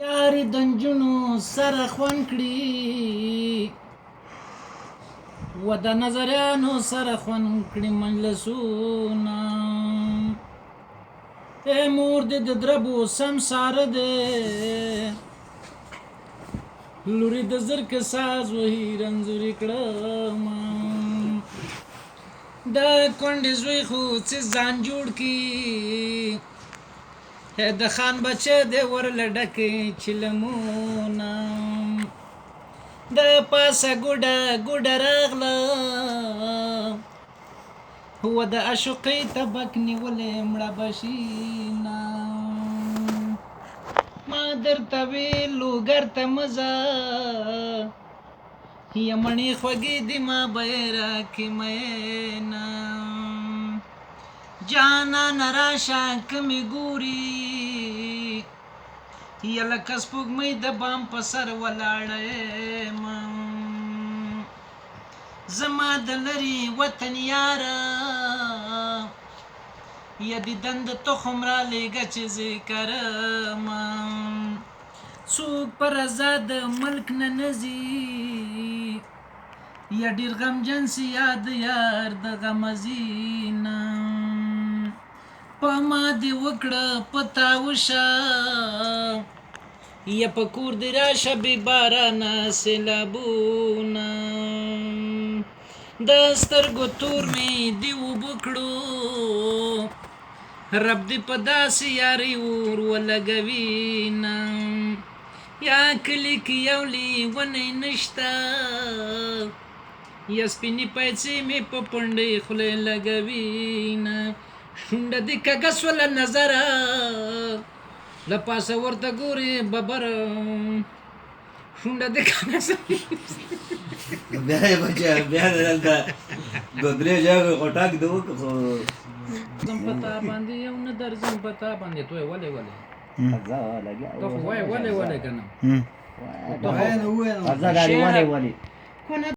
یارې د نجونو سره خوند کړي و د نظریانو سره خوند کړي مجلسونه ای مور دې د دربو سمساره دی لورې د زرکه ساز وهي رنځوري کړمه د کونډې زوی خو څه ځان جوړ کړي د خان بچه دی ورله ډکې چلمونه د پاسه ګوډه راغله و د عشقۍ طبق نیولې مړه بشینه ما درته ویلو ګرته مزه یمنې خوږې دي ما بیره کې مینا جانان راشه که مې ګوري یا لکه سپوږمۍ د بام په سر ولاړه یم زما د لرې وطن یاره یا دیدن د تخم را لېږه چې زه کرم څوک په رضا د ملک نه نځي یا ډېر غمجن سي یاد یار د غمزینه په ما دې وکړه په تاوشه یا په کور دې راشه بې بارانه سیلابونه د سترګو تور مې دې اوبه کړو رب دې په داسې یارۍ اور ولګوینه یا کلي کې یو لیونی نشته یا سپینې پیسې مې په پنډۍ خولې لګوینه شونډه دې کږه سوله نظره له پاسه ورته ګورې ببره شونډه دې کږه سوله بیا یې بچه بیا دلته دوه درې ژبې غوټاک دې وکړو خو زم په تا باندې یو نه درځم په تا باندې تو یې ولې ته خو وایې ولې که نه ازه ګاډي ولې